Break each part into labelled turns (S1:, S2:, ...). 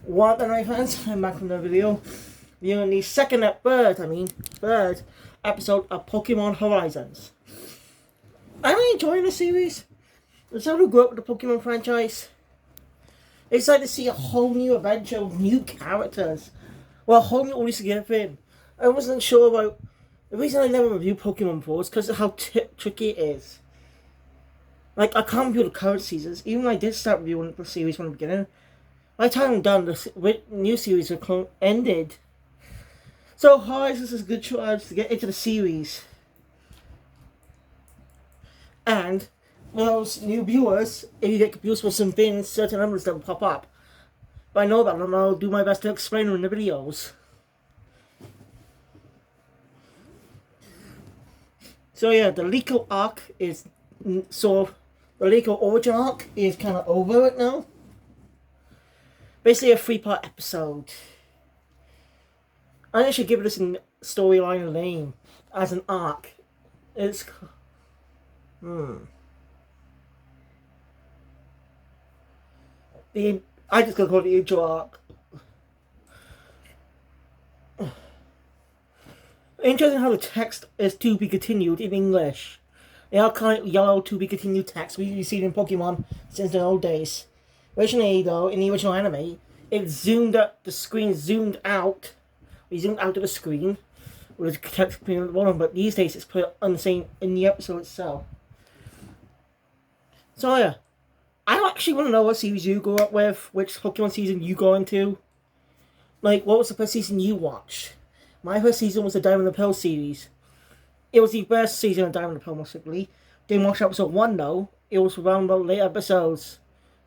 S1: What then, my friends? I'm back from the video. Viewing the third episode of Pokemon Horizons. I'm really enjoying the series. As someone who grew up with the Pokemon franchise, it's like to see a whole new adventure with new characters. Well, a whole new audience to get in. I wasn't sure about. The reason I never reviewed Pokemon before is because of how tricky it is. Like, I can't review the current seasons, even when I did start reviewing the series from the beginning. By the time I'm done, the new series has ended. So, Horizons is a good chance to get into the series. And, those new viewers, if you get confused with some things, certain numbers that will pop up. But I know about them, I'll do my best to explain them in the videos. So yeah, the Liko arc is sort of, the Liko origin arc is kind of over it now. Basically a 3-part episode. I should give this a storyline a name as an arc. It's I just gonna call it the intro arc. Interesting how the text is to be continued in English. They are kind of yellow to be continued text we've seen in Pokemon since the old days. Originally, though, in the original anime, it zoomed up, the screen zoomed out. We zoomed out of the screen with the text appearing at the bottom, but these days it's put on the same in the episode itself. So yeah, I actually want to know what series you grew up with, which Pokemon season you go into. Like, what was the first season you watched? My first season was the Diamond and Pearl series. It was the best season of Diamond and Pearl, most likely. Didn't watch episode 1 though. It was around about late episodes.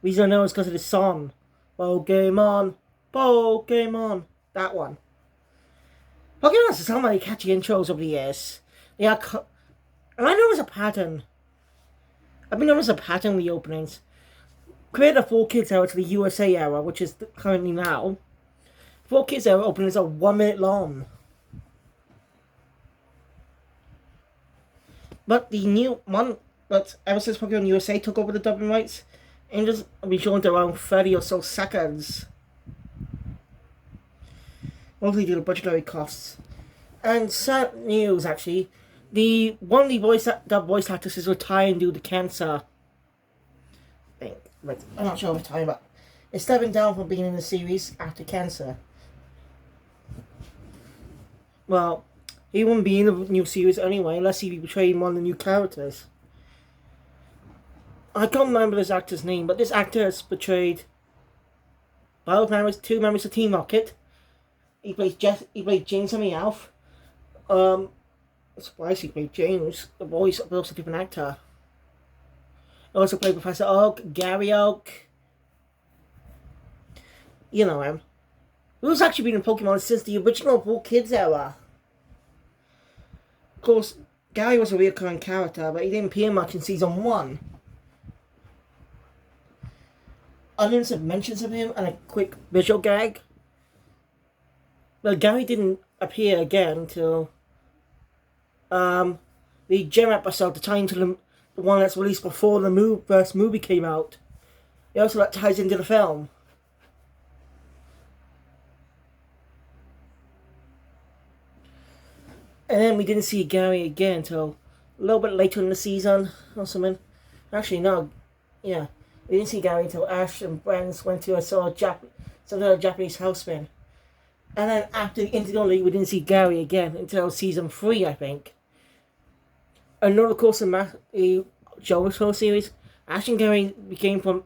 S1: Reason I know is because of the song. Pokémon, Pokémon. That one. Pokemon has so many catchy intros over the years. And I know there's a pattern. I've been noticing a pattern with the openings. Create the 4Kids era to the USA era, which is currently now. 4Kids era openings are 1 minute long. But the new one, but ever since Pokemon USA took over the dubbing rights, and just be shown to around 30 or so seconds. Mostly due to budgetary costs. And sad news, actually, one of the voice actors is retiring due to cancer. I'm not sure of the time, but it's stepping down from being in the series after cancer. Well, he wouldn't be in the new series anyway, unless he portrayed one of the new characters. I can't remember this actor's name, but this actor has portrayed two members of Team Rocket. He plays James Meowth. Surprised he played James, the voice, but also a different actor. He also played Professor Oak, Gary Oak. You know him. Who's actually been in Pokemon since the original 4Kids era. Of course, Gary was a recurring character, but he didn't appear much in Season 1. Unlimited mentions of him and a quick visual gag. But Gary didn't appear again until the Gem episode, the tie into the one that's released before the first movie came out. It also that ties into the film. And then we didn't see Gary again until a little bit later in the season or something. Actually, no. Yeah. We didn't see Gary until Ash and friends went to some Japanese houseman. And then after the Indigo League, we didn't see Gary again until Season 3, I think. And over the course of the Johto series, Ash and Gary became from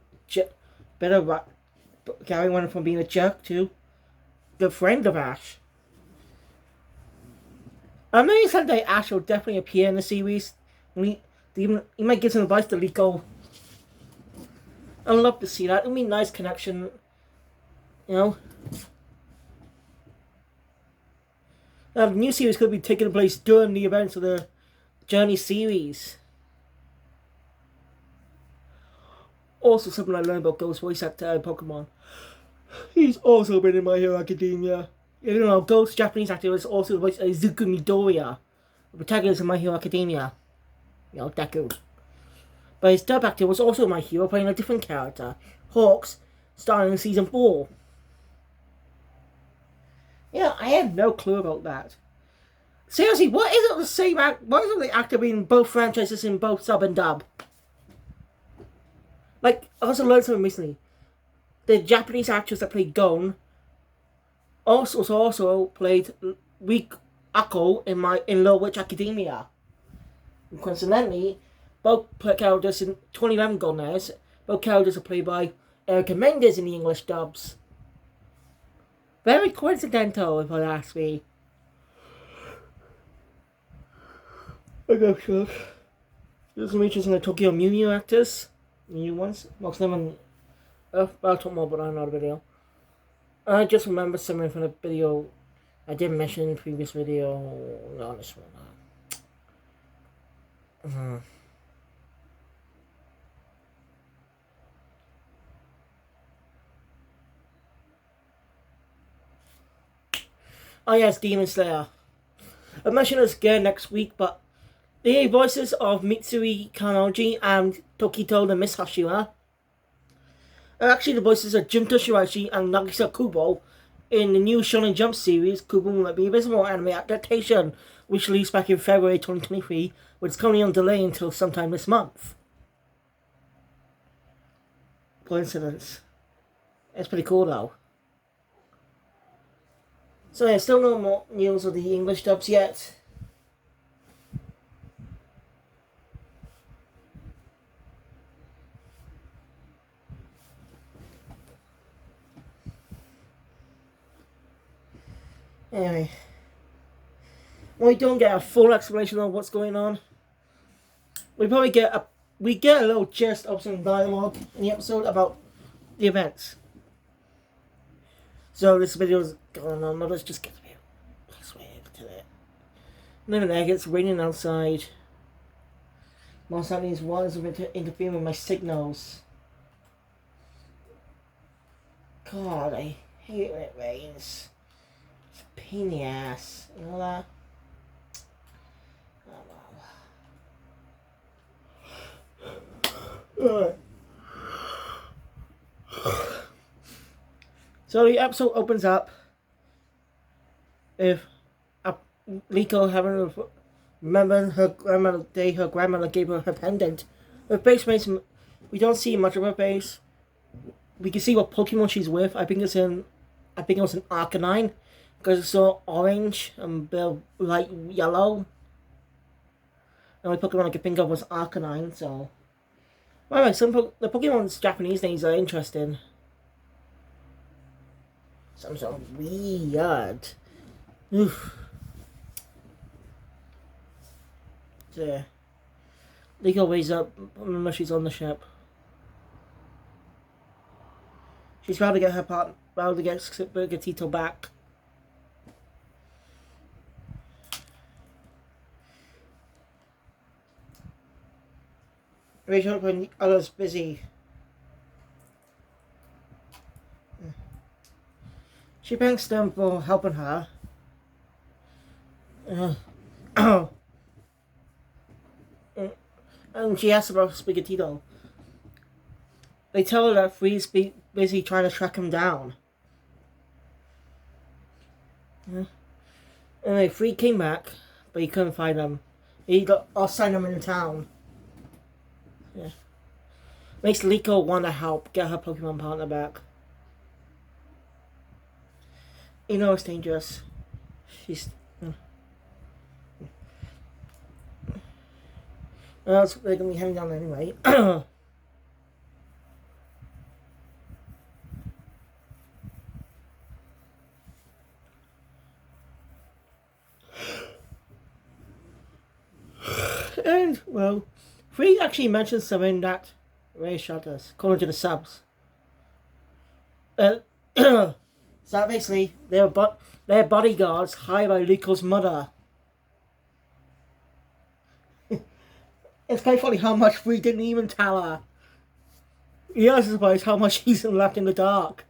S1: Gary went from being a jerk to the friend of Ash. I know you said that Ash will definitely appear in the series. He might give some advice to Liko. I'd love to see that. It would be a nice connection. You know? The new series could be taking place during the events of the Journey series. Also, something I learned about Ghost's voice actor in Pokemon. He's also been in My Hero Academia. You know, Ghost's Japanese actor is also the voice of Izuku Midoriya, the protagonist of My Hero Academia. You know, Deku. But his dub actor was also My Hero, playing a different character, Hawks, starring in Season 4. Yeah, I had no clue about that. Seriously, what is it the same act? What is it the actor in both franchises in both sub and dub? Like, I also learned something recently. The Japanese actress that played Gon also played Weak Akko in Little Witch Academia. And coincidentally, both characters in 2011 Goners, both characters are played by Erica Mendes in the English dubs. Very coincidental, if I ask me. Okay, sure. There's some interesting the Tokyo Mew Mew actors. New ones. Most of them in I'll talk more about that in another video. I just remember something from the video I didn't mention in the previous video. No, this one. Oh yes, Demon Slayer. I mentioned this again next week, but the voices of Mitsui Kanoji and Tokito the Miss Hashira are actually the voices of Junto Shiraishi and Nagisa Kubo in the new Shonen Jump series, Kubo Will Be Invisible anime adaptation, which released back in February 2023, but it's currently on delay until sometime this month. Coincidence. It's pretty cool though. So yeah, still no more news of the English dubs yet. Anyway, we don't get a full explanation of what's going on. We probably get a little gist of some dialogue in the episode about the events. So this video's going on. Let's just get to it. Let's wait to it. Then it gets raining outside. Most of these waters have been interfering with my signals. God, I hate when it rains. It's a pain in the ass. You know that? Oh, so the episode opens up with Liko having remembered her grandmother day. Her grandmother gave her pendant. Her face makes we don't see much of her face. We can see what Pokemon she's with. I think it was an Arcanine because it's so orange and light yellow. The only Pokemon I could think of was Arcanine. So, anyway, the Pokemon's Japanese names are interesting. Some sort of weird. Oof. So, Liko wakes up. Remember, she's on the ship. She's proud to get Gatito back. Rachel when others busy. She thanks them for helping her. And she asks about Spigatito. They tell her that Free's busy trying to track him down. Anyway, Free came back, but he couldn't find him. I'll sign him in the town. Yeah. Makes Liko want to help get her Pokemon partner back. You know it's dangerous. She's... Well, they're going to be heading down anyway. And, well, Free actually mentioned something that really shocked us, according to the subs. So basically, they're bodyguards hired by Liko's mother. It's quite funny how much Free didn't even tell her. Yeah, I suppose how much he's left in the dark.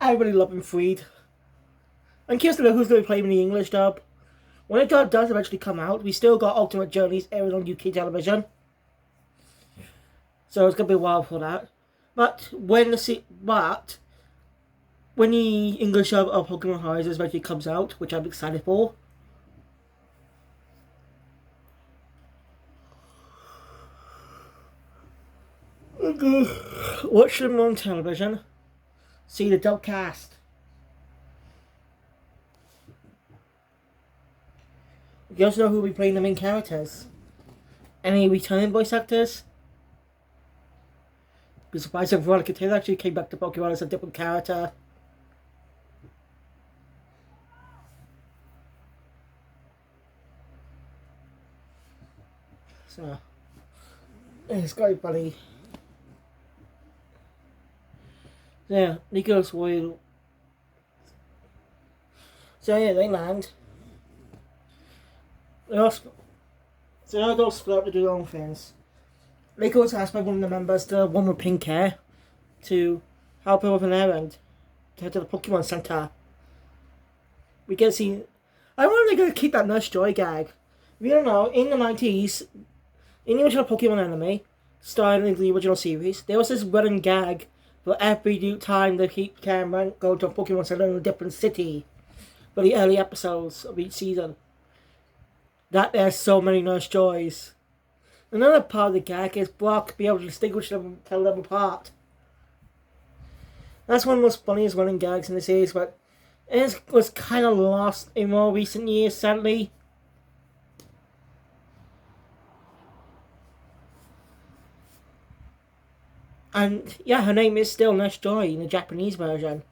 S1: I really love him, Freed. I'm curious to know who's going to play him in the English dub. When it does eventually come out, we still got Ultimate Journeys airing on UK television. So it's going to be a while for that. But when the English of Pokemon Horizons eventually comes out, which I'm excited for. Watch them on television. See the dub cast. You also know who will be playing the main characters. Any returning voice actors? Be surprised if Veronica Taylor actually came back to Pokemon as a different character. So, it's quite funny. Yeah, Nicholas Royal. So yeah, they land. They also, so they all split up to do their own things. Nicholas asked by one of the members, the one with pink hair, to help him with an errand. To head to the Pokemon Center. We get seen. I wonder if they're going to keep that Nurse Joy gag. We don't know. In the 90s, in the original Pokemon anime, starting in the original series, there was this running gag for every new time they keep camera go to a Pokemon Center in a different city for the early episodes of each season. That there's so many Nurse Joys. Another part of the gag is Brock be able to distinguish them and tell them apart. That's one of the most funniest running gags in the series, but it was kind of lost in more recent years, sadly. And yeah, her name is still Nurse Joy in the Japanese version.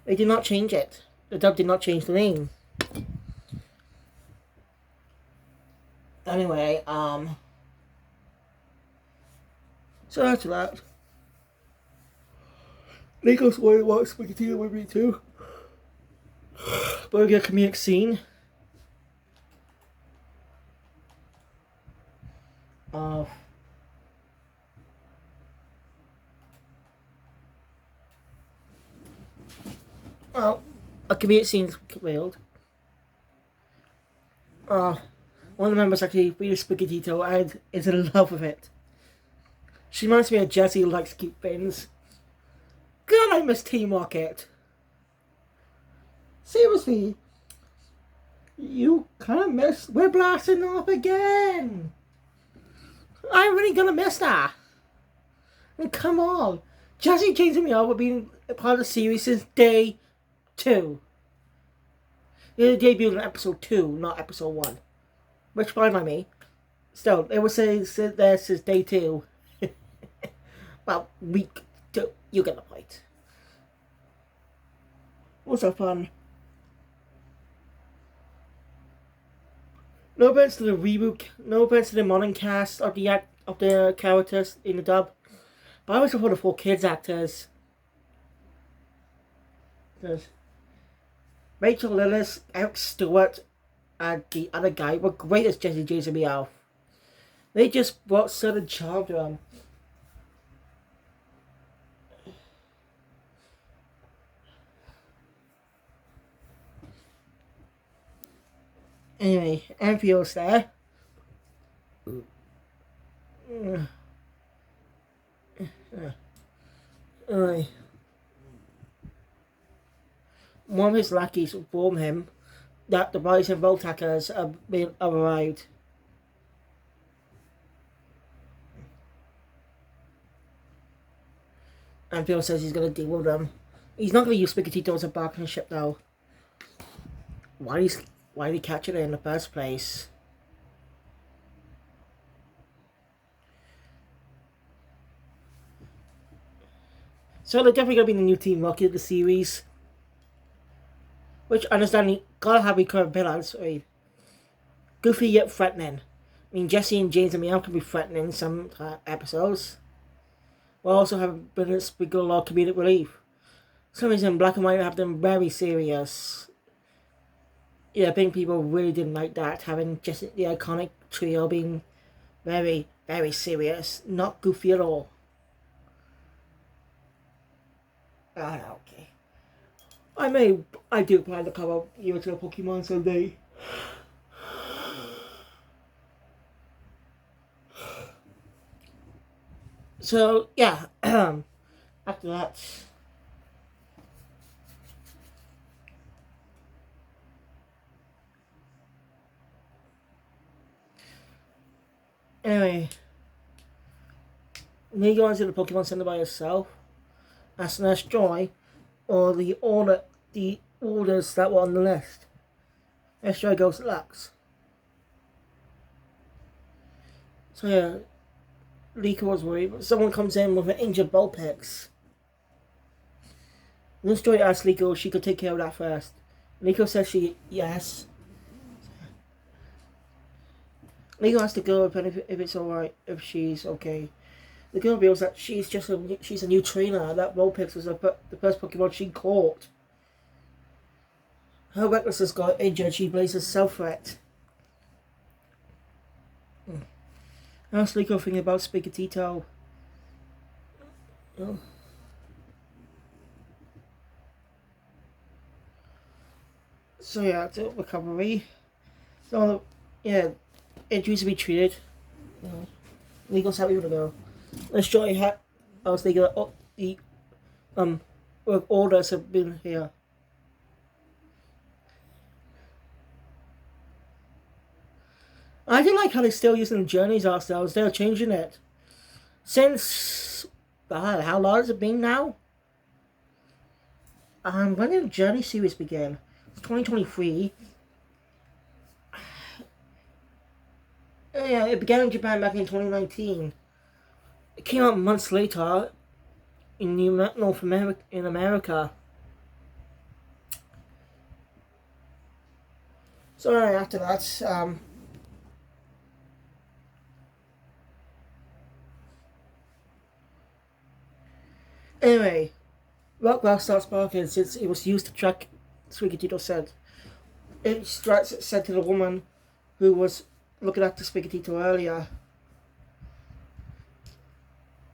S1: They did not change it. The dub did not change the name. Anyway, so after that, Nicholas Roy wants to continue with me too. But we get a comedic scene. Uh, well, a comedic scene is revealed. One of the members actually reads Spaghettito and is in love with it. She reminds me of Jessie who likes cute things. God, I miss Team Rocket. Seriously, you kind of miss. We're blasting off again. I'm really gonna miss that. I mean, come on. Jessie changing me up with being a part of the series since day 2. It debuted in episode 2, not episode 1. Which, fine by me. Still, it was saying there since day 2. Well, week 2. You get the point. What's so fun? No offense to the reboot, no offense to the modern cast of the characters in the dub, but I was for the 4 kids actors. There's Rachel Lillis, Eric Stewart, and the other guy were great as Jesse James and Meowth. They just brought certain charm to them. Anyway, Anfield's there. One of his lackeys informed him that the Bison Voltackers have arrived. Anfield says he's going to deal with them. He's not going to use Spaghettito as a bargaining ship though. Why did he catch it in the first place? So they're definitely going to be the new Team Rocket of the series. Which, understanding, gotta have recurrent villains. Right? Goofy yet threatening. I mean, Jesse and James and Meow can be threatening in some episodes. We'll also have been a big lot of comedic relief. For some reason, Black and White have them very serious. Yeah, I think people really didn't like that, having just the iconic trio being very, very serious, not goofy at all. Okay. I do plan to cover the original Pokemon someday. So, yeah, after that, Anyway, Lee goes to the Pokemon Center by herself, asking Nurse Joy or the orders that were on the list. Nurse Joy goes relax. So yeah, Liko was worried, but someone comes in with an injured Vulpix. Nurse Joy asks Liko if she could take care of that first. Liko says yes. Liko asks the girl if it's alright, if she's okay. The girl reveals that she's a new trainer. That Vulpix was the first Pokemon she caught. Her recklessness got injured. She blames a self-threat. I asked Liko thinking about Spigatito. Oh. So yeah, recovery. So yeah, injuries to be treated. Liko's happy with the girl. Let's try hat. I was thinking the work orders have been here. I didn't like how they're still using the Journeys art styles. They're changing it. Since how long has it been now? When did the Journey series begin? It's 2023. Yeah, it began in Japan back in 2019. It came out months later in North America. In America. So after that, anyway, Rockruff starts barking since it was used to track Sprigatito's scent. It said to the woman who was looking at the Sprigatito earlier.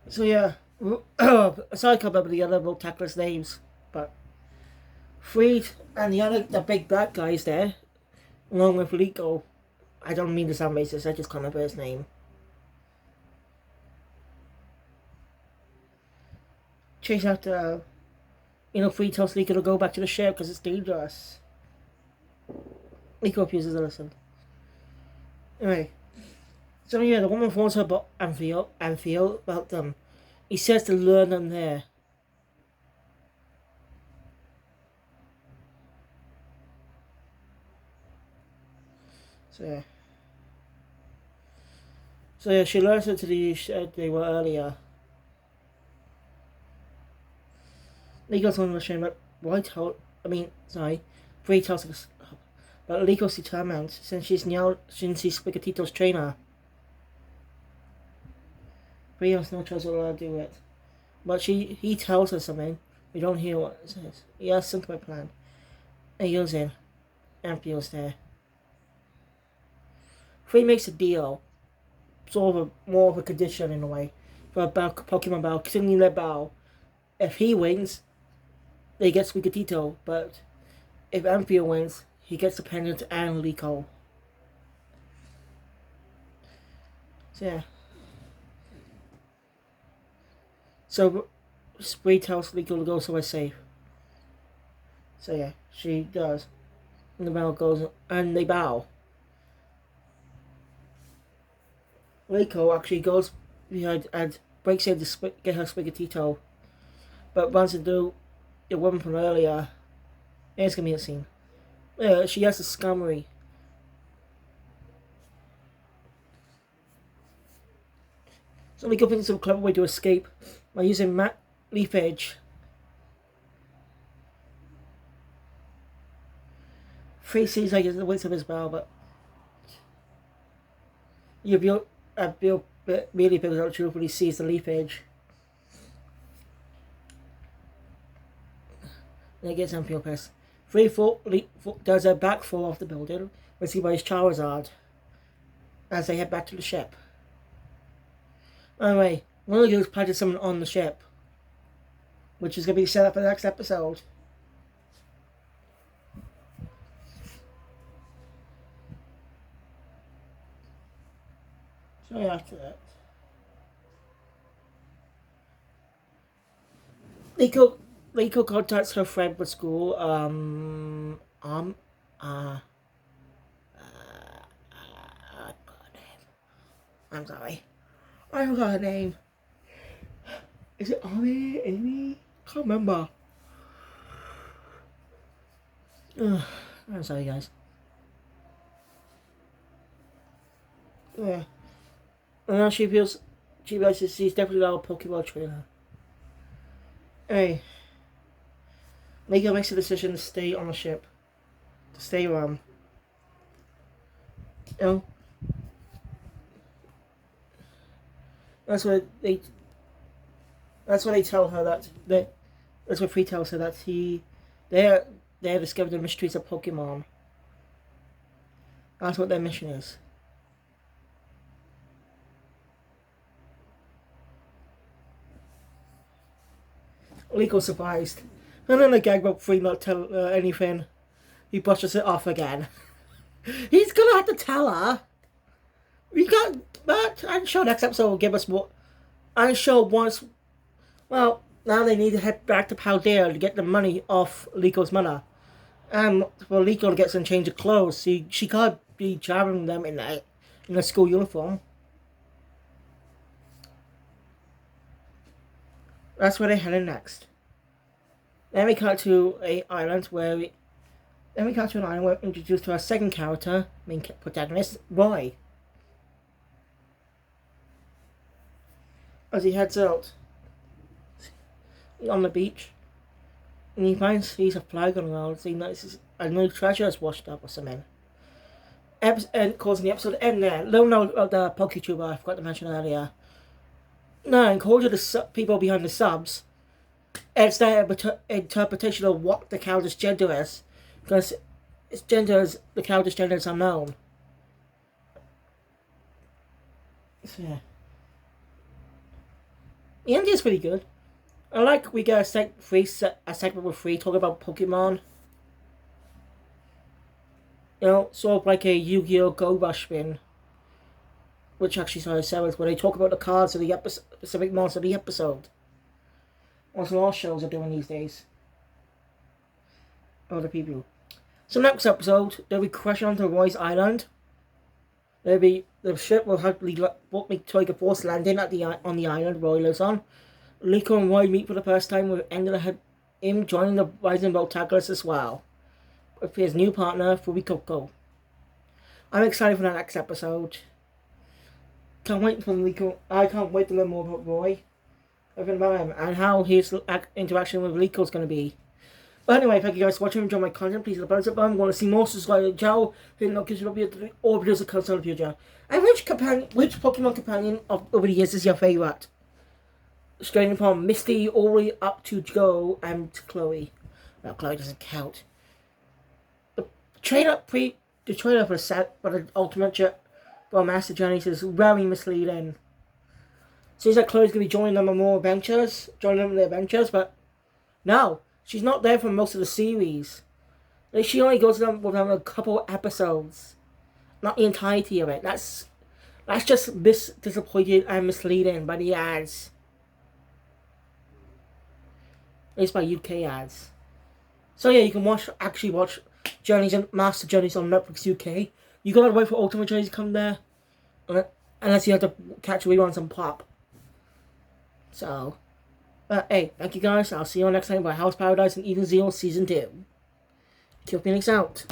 S1: So yeah, sorry I can't remember the other road tacklers' names, but Freed and the big black guys there, along with Liko. I don't mean to sound racist, I just can't remember his name. Chase after, Freed tells Liko to go back to the ship because it's dangerous. Liko refuses to listen. Anyway, so yeah, the woman phones her about Anfield about them. He says to learn them there. So yeah, she learns her to the shed they were earlier. Liko's on the shame, but Free tells us, but Liko's determined since she's Spigatito's trainer. Free has no choice what to do it. But he tells her something. We don't hear what it says. He asks something about plan. And he goes in. Ampio's there. Free makes a deal. Sort of more of a condition in a way. For a Pokemon battle. Continuing their battle. If he wins, they get Sprigatito. But if Ampio wins, he gets the pendant and Liko. So yeah. So Spree tells Liko to go somewhere safe. So yeah, she does. And the battle goes, and they bow. Liko actually goes behind and breaks in to get her Sprigatito, but runs into the woman from earlier. And it's gonna be a scene. Yeah, she has a scummery. So Liko thinks of a clever way to escape by using Matt Leaf Edge. Free seems like it's the width of his bow, but Bill really figures out the truth when he sees the Leaf Edge. And it gets Ampio pissed. Free does a backfall off the building, rescued by his Charizard, as they head back to the ship. Anyway, one of the girls planted someone on the ship, which is going to be set up for the next episode. So after that, Liko contacts her friend for school. I'm sorry. I forgot her name. Is it Ami? Amy? Can't remember. Ugh, I'm sorry, guys. Yeah. And now she realizes she's definitely not a Pokemon trainer. Hey, Miko makes a decision to stay on the ship. To stay around. You know? That's what they. That's what they tell her that's what Free tells her that they have discovered the mysteries of Pokemon. That's what their mission is. Liko surprised. And then the gag about Free not tell anything. He brushes it off again. He's gonna have to tell her. We got but I'm sure next episode will give us more. I'm sure once. Well, now they need to head back to Paldea to get the money off Liko's mother. And for Liko to get some change of clothes. She can't be traveling them in a school uniform. That's where they're heading next. Then we cut to an island where we're introduced to our second character, main protagonist, Roy. As he heads out on the beach, and he sees a flag on the ground, so he notices a new treasure has washed up or something. And causing the episode to end there. Little note of the PokeTuber I forgot to mention earlier. No, according to the people behind the subs, it's their interpretation of what the character's gender is, because the character's gender is unknown. So, yeah. The ending is pretty good. I like we get a segment with Free talking about Pokemon. You know, sort of like a Yu-Gi-Oh! Gold Rush spin. Which actually started seventh, where they talk about the cards of the specific monster of the episode. What a lot of shows are doing these days. Other people. So next episode, they'll be crashing onto Roy's Island. The ship will hopefully make like a forced landing on the island Roy lives on. Liko and Roy meet for the first time with him joining the Rising Protagonist as well. With his new partner, Furikoko. I'm excited for that next episode. Can't wait for Liko. I can't wait to learn more about Roy. Everything about him and how his interaction with Liko is going to be. But anyway, thank you guys for watching. Enjoy my content. Please hit the thumbs up button. Want to see more? Subscribe to the channel. Hit the notification bell or videos that come in the future. And which Pokemon companion over the years is your favourite? Straight from Misty all the way up to Joe and Chloe. Well, Chloe doesn't count. The trailer for the Ultimate for Master Journeys is very misleading. Seems like Chloe's going to be joining them in their adventures, but no, she's not there for most of the series. She only goes with them a couple episodes, not the entirety of it. That's just disappointing and misleading by the ads. At least by UK ads. So yeah, you can actually watch Journeys and Master Journeys on Netflix UK. You gotta wait for Ultimate Journeys to come there, unless you have to catch reruns on Pop. So, hey, thank you guys. I'll see you all next time by House Paradise and Eden Zero Season 2. Kill Phoenix out.